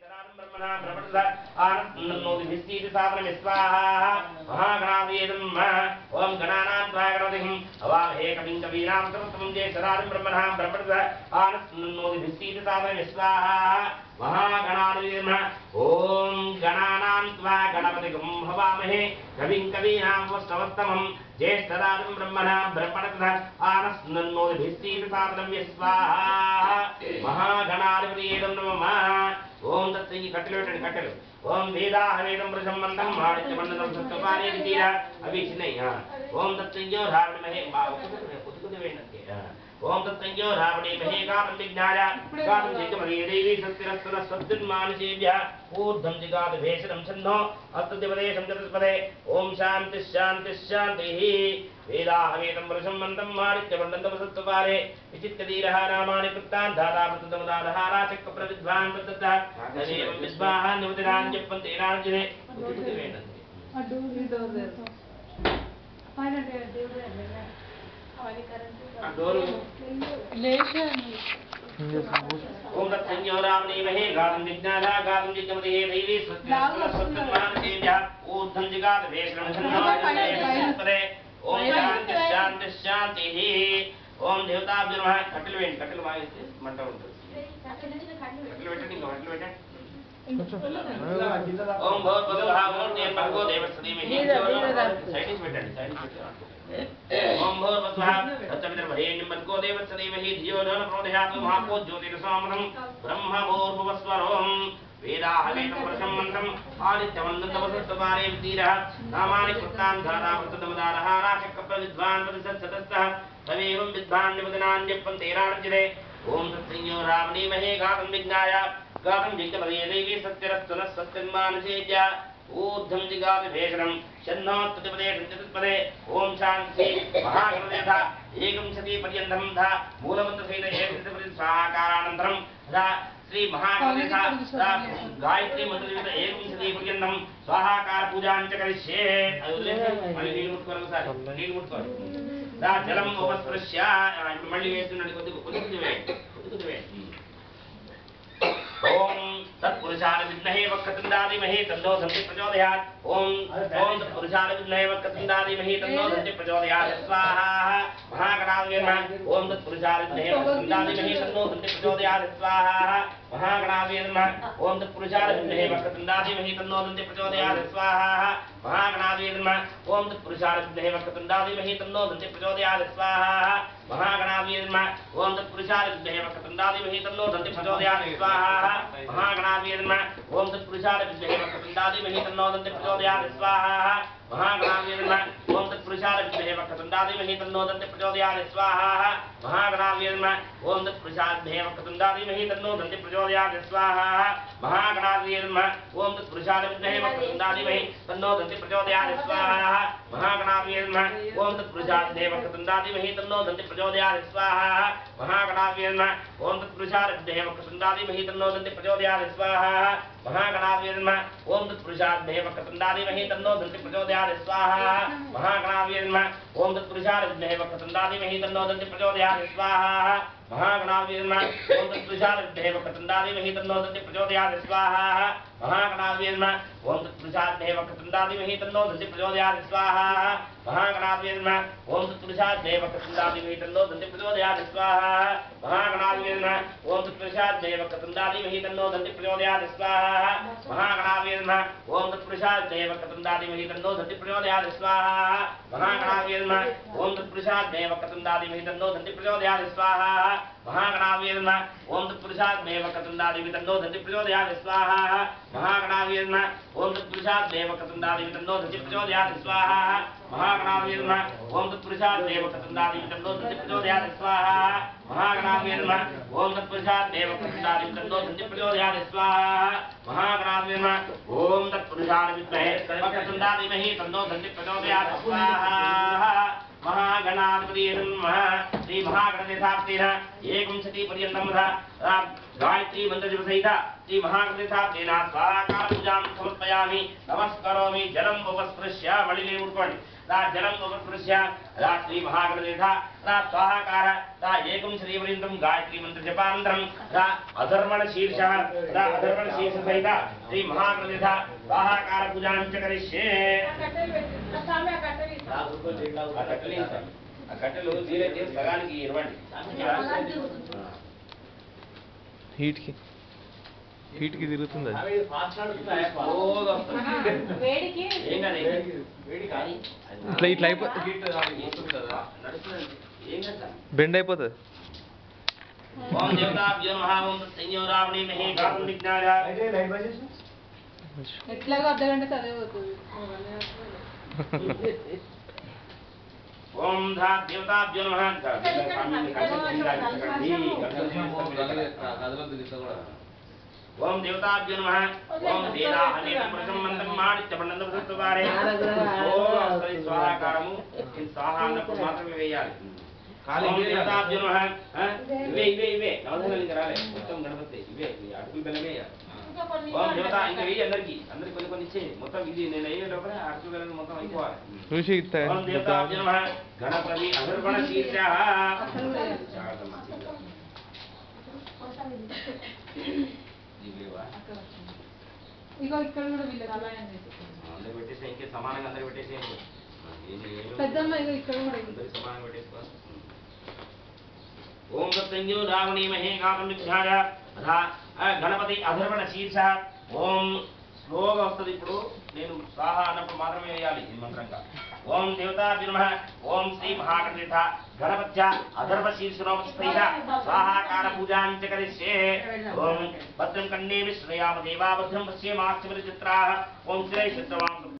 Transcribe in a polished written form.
ब्रह्मणा प्रवर्तत आनन्दोदिभिस्तीति साधनं स्वाहा महागणावेदम् ओम गणानां त्वा गणपतिं अवामहे कविं कवीनां समस्तमं ज्येष्ठराजं ब्रह्मणा प्रवर्तत आनन्दोदिभिस्तीति साधनं स्वाहा महागणावेदम् ओम गणानां त्वा गणपतिं हवामहे कविं कवीनां समस्तमं ज्येष्ठराजं ब्रह्मणा प्रवर्तत आनन्दोदिभिस्तीति साधनं स्वाहा महागणाधिपतिं नमः ओम तत्संगी कट्टल कट्टल ओम वेदाहवेदं प्रसम्बन्धं माणिक्यमण्डलं सत्पारे वितीरा अभिष्णय ओम तत्संयो रावणमहे कुतुकुतवेनके ओम तत्संयो रावणे महे गातं विज्ञाय गातं जिगमदे देवी सत्यरस्तन सद्दुन्मानसेभ्यः ऊर्ध्वं जिगात भेषणं छन्नो अस्तुतिपदेशं चतुष्पदे ओम शान्ति शान्ति शान्तिः वेदाहवेदं प्रसम्बन्धं माणिक्यमण्डलं सत्पारे विचित्यधीरः नामानि कृत्तान् धाता प्रतमदाधः राचक् प्रविद्वान् प्रदत्तः तदेवं विद्वान् निवतिरान् जपन्ते नार्जने कुतुकुतवेनके अड्डू इदोदे फाइनल देवरे అవని కరెంట్ అడోరు లేషన్ ओम तत्संयो रामणीमहे गातं विज्ञाना गातं जिगमदे देवी सत्यमानसेभ्यः ऊर्ध्वं जिगात भेषणं छन्नो ओम शांति शांति शांतिः ओम देवताभ्यो नमः कट्टल वेंट कट्टल वाइसे मंట ఉంటుంది कट्टल పెట్టండి ఇంకా కట్టలు పెట్టండి ओम बहुत भगवान भगवो देवस्तीमहि साइड इस పెట్టండి साइड इस పెట్టండి ओम भूर्भुवः तत्सवितुर्वरेण्यं भर्गो देवस्य धीमहि धियो यो न प्रचोदयात् महाको ज्योतिर्समृतं ब्रह्म भूर्भुवस्वरं वेदाहवेदं प्रसम्मन्तं आदित्यवन्दन्तवसुस्तवारे वितीरः नामानि कृत्तान् धाता प्रतमदारः राचक्कप्रविद्वान् परिषत्सदस्तः तमेवं विद्वान् निवदनान् जपन्ते राजरे ओम तत्संयो रामणीमहे गातं विज्ञाय गातं जिगमदे देवी सत्यरस्तनः सत्यन्मानसेभ्य ऊर्ध्वं जिगात भेषणं छन्नो तत्पदेशं चतुष्पदे ओम शान्ति महागणपतिः एकविंशति पर्यन्तं धा मूलमन्त्रसहित एकविंशति स्वाहाकारानन्तरं धा श्री महागणपतिः गायत्री मन्त्रसहित एकविंशति पर्यन्तं स्वाहाकार पूजां च करिष्ये मళ్ళీ నీళ్ళు ముట్టుకోరు సార్ నీళ్ళు ముట్టుకోరు దా జలం ఉపస్పృశ్య ఇప్పుడు మళ్ళీ వేస్తున్నాడు కొద్దిగా ओम तत्पुरुषाय विद्महे वक्रतुण्डाधीमहि तन्नो धन्ति प्रचोदयात् ओम तत्पुरुषाय विद्महे वक्रतुण्डाधीमहि तन्नो धन्ति प्रचोदयात् स्वाहा महागणाधिपतये नमः ओम तत्पुरुषाय विद्महे वक्रतुण्डाधीमहि तन्नो धन्ति प्रचोदयात् स्वाहा महागणाधिपतये नमः ओम तत्पुरुषाय विद्महे वक्रतुण्डाधीमहि तन्नो धन्ति प्रचोदयात् स्वाहा महागणाधिपतये नमः ओम तत्पुरुषाय विद्महे वक्रतुण्डाधीमहि तन्नो धन्ति प्रचोदयात् स्वाहा महागणाधिपतये नमः ओम तत्पुरुषाय विद्महे वक्रतुण्डाधीमहि तन्नो धन्ति प्रचोदयात् स्वाहा महागणाधिपतये नमः ओम तत्पुरुषाय विद्महे वक्रतुण्डाधीमहि तन्नो धन्ति प्रचोदयात् स्वाहा महागणाधिपतये नमः ओम तत्पुरुषाय विद्महे वक्रतुण्डाधीमहि तन्नो धन्ति प्रचोदयात् स्वाहा महागणाधिपतये नमः ओम तत्पुरुषाय विद्महे वक्रतुण्डाधीमहि तन्नो धन्ति प्रचोदयात् स्वाहा महागणाधिपतये नमः ओम तत्पुरुषाय विद्महे वक्रतुण्डाधीमहि तन्नो धन्ति प्रचोदयात् स्वाहा महागणाधिपतये नमः ओम तत्पुरुषाय विद्महे वक्रतुण्डाधीमहि तन्नो धन्ति प्रचोदयात् स्वाहा महागणाधिपतये नमः ओम तत्पुरुषाय विद्महे वक्रतुण्डाधीमहि तन्नो धन्ति प्रचोदयात् स्वाहा महागणाधिपतये नमः ओम तत्पुरुषाय विद्महे वक्रतुण्डाधीमहि तन्नो धन्ति प्रचोदयात् स्वाहा महागणाधिपतये नमः ओम तत्पुरुषाय विद्महे वक्रतुण्डाधीमहि तन्नो धन्ति प्रचोदयात् स्वाहा महागणाधिपतये नमः ओम तत्पुरुषाय विद्महे वक्रतुण्डाधीमहि तन्नो धन्ति प्रचोदयात् स्वाहा महागणाधिपतये नमः ओम तत्पुरुषाय विद्महे वक्रतुण्डाधीमहि तन्नो धन्ति प्रचोदयात् स्वाहा महागणाधिपतये नमः ओम तत्पुरुषाय विद्महे वक्रतुण्डाधीमहि तन्नो धन्ति प्रचोदयात् स्वाहा महागणाधिपतये नमः ओम तत्पुरुषाय विद्महे वक्रतुण्डाधीमहि तन्नो धन्ति प्रचोदयात् स्वाहा महागणाधिपतये नमः ओम तत्पुरुषाय विद्महे वक्रतुण्डाधीमहि तन्नो धन्ति प्रचोदयात् स्वाहा महागणाधिपतये नमः ओम तत्पुरुषाय विद्महे वक्रतुण्डाधीमहि तन्नो धन्ति प्रचोदयात् स्वाहा महागणाधिपतये नमः ओम तत्पुरुषाय विद्महे वक्रतुण्डाधीमहि तन्नो धन्ति प्रचोदयात् स्वाहा महागणाधिपतये नमः ओम तत्पुरुषाय विद्महे वक्रतुण्डाधीमहि तन्नो धन्ति प्रचोदयात् स्वाहा महागणाधिपतये नमः ओम तत्पुरुषाय विद्महे वक्रतुण्डाधीमहि तन्नो धन्ति प्रचोदयात् स्वाहा महागणाधिपतये नमः ओम तत्पुरुषाय विद्महे वक्रतुण्डाधीमहि तन्नो धन्ति प्रचोदयात् स्वाहा महागणाधिपतये नमः ओम तत्पुरुषाय विद्महे वक्रतुण्डाधीमहि तन्नो धन्ति प्रचोदयात् स्वाहा महागणाधिपतये नमः श्री महागणपतिः एकविंशति पर्यन्तं गायत्री मंत्रजपसहित श्री महागणपतिः स्वाहाकार पूजां समर्पयामि नमस्करोमि जलम उपस्पृश्य मणिने मुट्कोंडि ता जलम उपस्पृश्य ता श्री महागणदेवता ता स्वाहाकार ता एकं श्रीवरिन्द्रं गायत्री मंत्र जपानंतरं ता अधर्मण शीर्षः ता अधर्मण शीर्ष सहित श्री महागणदेवता स्वाहाकार पूजां च करिष्ये ఆ కట్టెలు వీలైతే సగానికి ఇవ్వండి హీట్ కి తిరుగుతుంది అది వేడికి ఏం కాదు ఇట్లా అయిపోతుంది బెండ్ అయిపోతుంది ఓం దేవతాభ్యో నమః ఓం సంయోరావణి మహే గాతం విజ్ఞాయ ఎట్లాగో అర్ధగంట చదివిపోతుంది ఓం ధా దేవతాభ్యో నమః ఓం దేవతాభ్యో నమః ఓం దేవా అనేక పురుషం మంత్రం మాడిత్య పండంద పురుషత్వారే ఓం శ్రీ స్వాహాకారము ఈ స్వాహ అన్నప్పుడు మాత్రమే వేయాలి ఓం దేవతాభ్యో నమః ఇవే నవధానాలు ఇంకా రాలే మొత్తం గణపతి ఇవే అడుగులు బెల్లమే ఓం దేవత ఇంకా వెయ్యి అందరికి కొన్ని ఇచ్చే మొత్తం ఇది నేను అయ్యే లోపల అడుగులు బెల్లం మొత్తం అయిపోవాలి చూసి ఓం దేవతాభ్యో నమః గణపతి అధర్వణ శీర్షః ఇగో ఇక్కడ కూడా వీళ్ళకి అలానే అందరూ పెట్టేసి ఇంకే సమానంగా అందరూ పెట్టేసేయండి పెద్దమ్మ ఇగో ఇక్కడ కూడా అందరూ సమానంగా పెట్టేసుకో ఓం సత్యంజో రావణీ మహే గాతం విజ్ఞాయ అథా గణపతి అధర్వణ శీర్ష ఓం స్లోగా వస్తుంది ఇప్పుడు నేను స్వాహ అన్నప్పుడు మాత్రమే వేయాలి ఈ మంత్రంగా ఓం దేవతాభ్యో నమః ఓం శ్రీ మహాగణపతి గణపత్య అధర్వ శీర్షనోపస్థైత స్వాహాకార పూజాం చ కరిష్యే ఓం భద్రం కన్నే విశ్రయామ దేవా భద్రం పశ్యేమాక్ష చిత్రాః ఓం శ్రీ శుద్ధవాం